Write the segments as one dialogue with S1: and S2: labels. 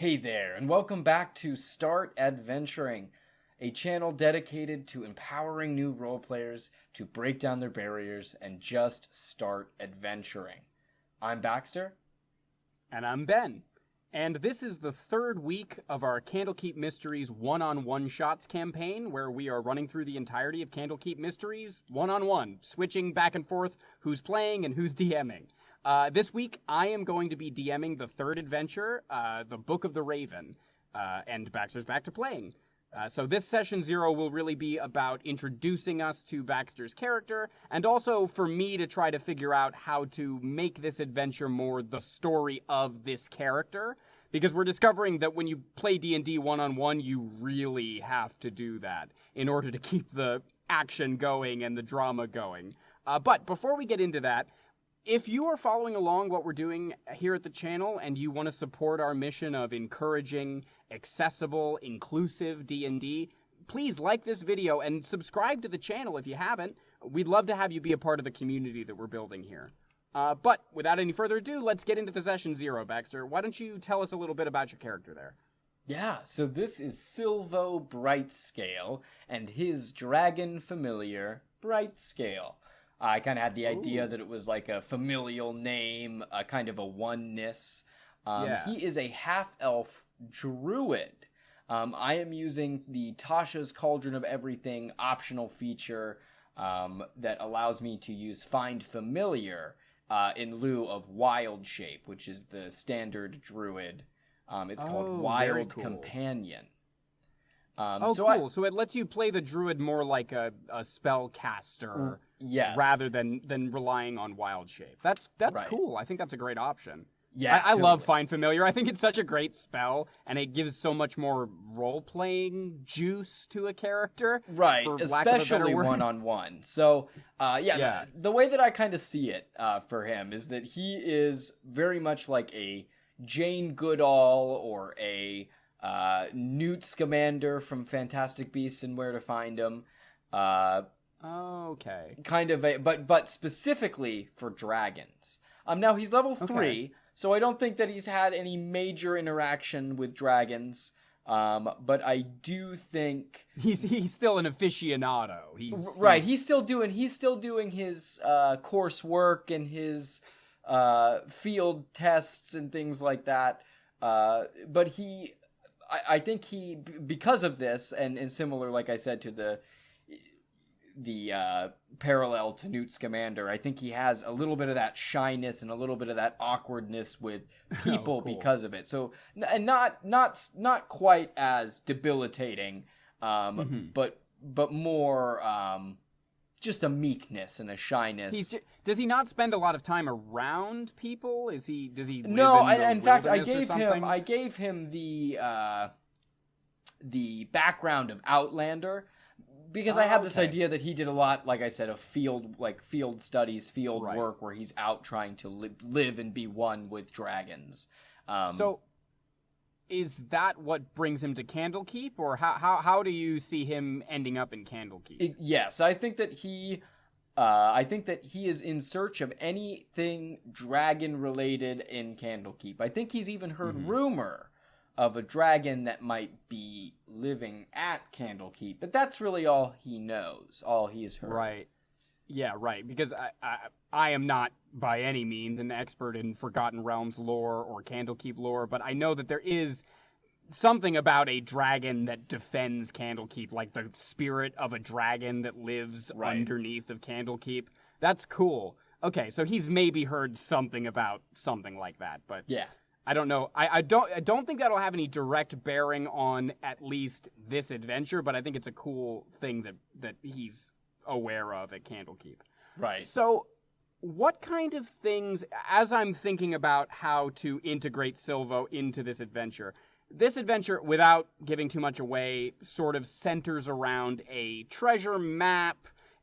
S1: Hey there, and welcome back to Start Adventuring, a channel dedicated to empowering new roleplayers to break down their barriers and just start adventuring. I'm Baxter.
S2: And I'm Ben. And this is the third week of our Candlekeep Mysteries one-on-one shots campaign, where we are running through the entirety of Candlekeep Mysteries one-on-one, switching back and forth who's playing and who's DMing. This week, I am going to be DMing the third adventure, the Book of the Raven, and Baxter's back to playing. So this session 0 will really be about introducing us to Baxter's character, and also for me to try to figure out how to make this adventure more the story of this character, because we're discovering that when you play D&D one-on-one, you really have to do that in order to keep the action going and the drama going. But before we get into that, if you are following along what we're doing here at the channel and you want to support our mission of encouraging accessible, inclusive D&D, please like this video and subscribe to the channel if you haven't. We'd love to have you be a part of the community that we're building here. But without any further ado, let's get into the session 0, Baxter. Why don't you tell us a little bit about your character there?
S1: Yeah, so this is Sylvo Brightscale and his dragon familiar, Brightscale. I kind of had the idea that it was like a familial name, a kind of a oneness. He is a half-elf druid. I am using the Tasha's Cauldron of Everything optional feature that allows me to use Find Familiar in lieu of Wild Shape, which is the standard druid. It's called Wild Companion.
S2: Cool. So it lets you play the druid more like a spellcaster, rather than relying on Wild Shape. That's right. Cool. I think that's a great option.
S1: Yeah,
S2: I love Find Familiar. I think it's such a great spell, and it gives so much more role-playing juice to a character.
S1: Right, especially one-on-one. So, the way that I kind of see it for him is that he is very much like a Jane Goodall or a Newt Scamander from Fantastic Beasts and Where to Find Them.
S2: Okay.
S1: Kind of a, but specifically for dragons. Now he's level 3, so I don't think that he's had any major interaction with dragons. But I do think
S2: he's still an aficionado.
S1: He's still doing his coursework and his field tests and things like that. But I think he, because of this, and similar, like I said, to the parallel to Newt Scamander, I think he has a little bit of that shyness and a little bit of that awkwardness with people because of it. So, and not quite as debilitating, but more just a meekness and a shyness.
S2: Does he not spend a lot of time around people? Does he live
S1: in fact, I
S2: gave
S1: him the background of Outlander, because I had this idea that he did a lot, like I said, of field studies, field work, where he's out trying to live and be one with dragons.
S2: So, is that what brings him to Candlekeep, or how do you see him ending up in Candlekeep?
S1: Yes, I think that he is in search of anything dragon related in Candlekeep. I think he's even heard rumor of a dragon that might be living at Candlekeep, but that's really all he knows, all he has heard.
S2: Right. Yeah, right, because I am not by any means an expert in Forgotten Realms lore or Candlekeep lore, but I know that there is something about a dragon that defends Candlekeep, like the spirit of a dragon that lives underneath of Candlekeep. That's cool. Okay, so he's maybe heard something about something like that, but
S1: yeah.
S2: I don't know. I don't think that'll have any direct bearing on at least this adventure, but I think it's a cool thing that he's aware of at Candlekeep.
S1: Right.
S2: So, what kind of things, as I'm thinking about how to integrate Sylvo into this adventure, without giving too much away, sort of centers around a treasure map,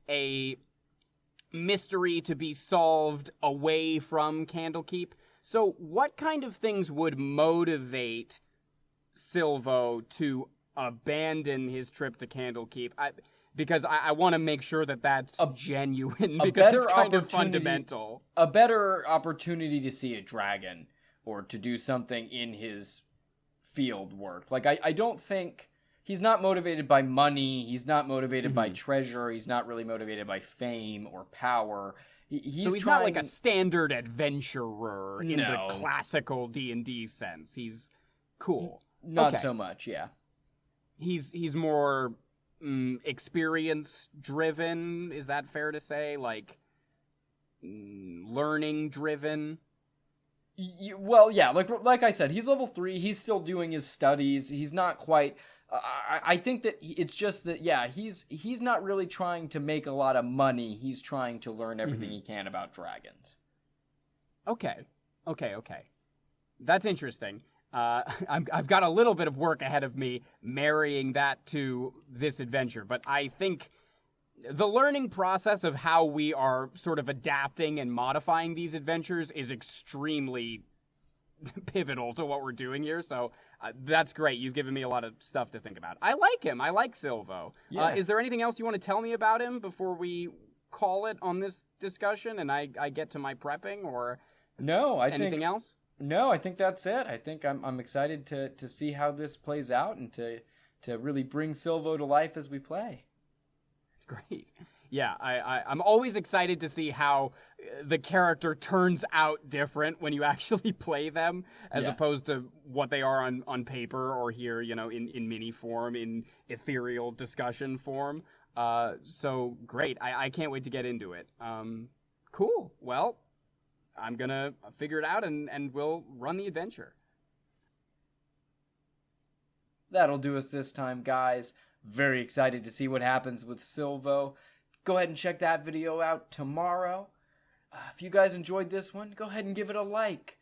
S2: a mystery to be solved away from Candlekeep. So what kind of things would motivate Sylvo to abandon his trip to Candlekeep? Because I want to make sure that that's genuine, because it's kind of fundamental.
S1: A better opportunity to see a dragon, or to do something in his field work. Like, I don't think he's not motivated by money. He's not motivated by treasure. He's not really motivated by fame or power. He's
S2: not like a standard adventurer in the
S1: No.
S2: classical D&D sense. He's cool.
S1: Not so much, yeah.
S2: He's more experience driven. Is that fair to say? Like learning driven?
S1: Well, yeah, like I said, he's level 3. He's still doing his studies. He's not quite. I think that it's just that, yeah, he's not really trying to make a lot of money. He's trying to learn everything he can about dragons.
S2: Okay. That's interesting. I've got a little bit of work ahead of me marrying that to this adventure, but I think the learning process of how we are sort of adapting and modifying these adventures is extremely pivotal to what we're doing here, so that's great. You've given me a lot of stuff to think about. I like him. I like Sylvo.
S1: Yeah.
S2: Is there anything else you want to tell me about him before we call it on this discussion and I get to my prepping, or anything else?
S1: No, I think that's it. I think I'm excited to see how this plays out and to really bring Sylvo to life as we play.
S2: Great. Yeah, I'm always excited to see how the character turns out different when you actually play them, as opposed to what they are on paper or here, in mini form, in ethereal discussion form. So great. I can't wait to get into it. Cool. Well, I'm going to figure it out and we'll run the adventure.
S1: That'll do us this time, guys. Very excited to see what happens with Sylvo. Go ahead and check that video out tomorrow. If you guys enjoyed this one, go ahead and give it a like.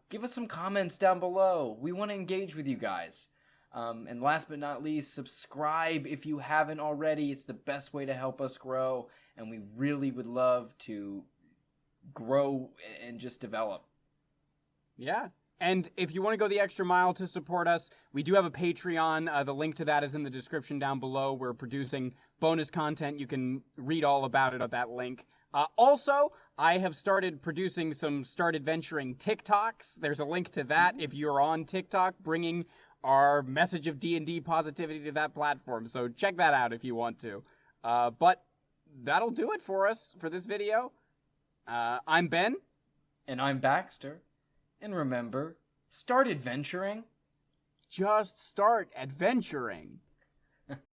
S1: Give us some comments down below. We want to engage with you guys. And last but not least, subscribe if you haven't already. It's the best way to help us grow, and we really would love to grow and just develop.
S2: Yeah. And if you want to go the extra mile to support us, we do have a Patreon. The link to that is in the description down below. We're producing bonus content. You can read all about it at that link. Also, I have started producing some Start Adventuring TikToks. There's a link to that if you're on TikTok, bringing our message of D&D positivity to that platform. So check that out if you want to. But that'll do it for us for this video. I'm Ben.
S1: And I'm Baxter. And remember, start adventuring.
S2: Just start adventuring.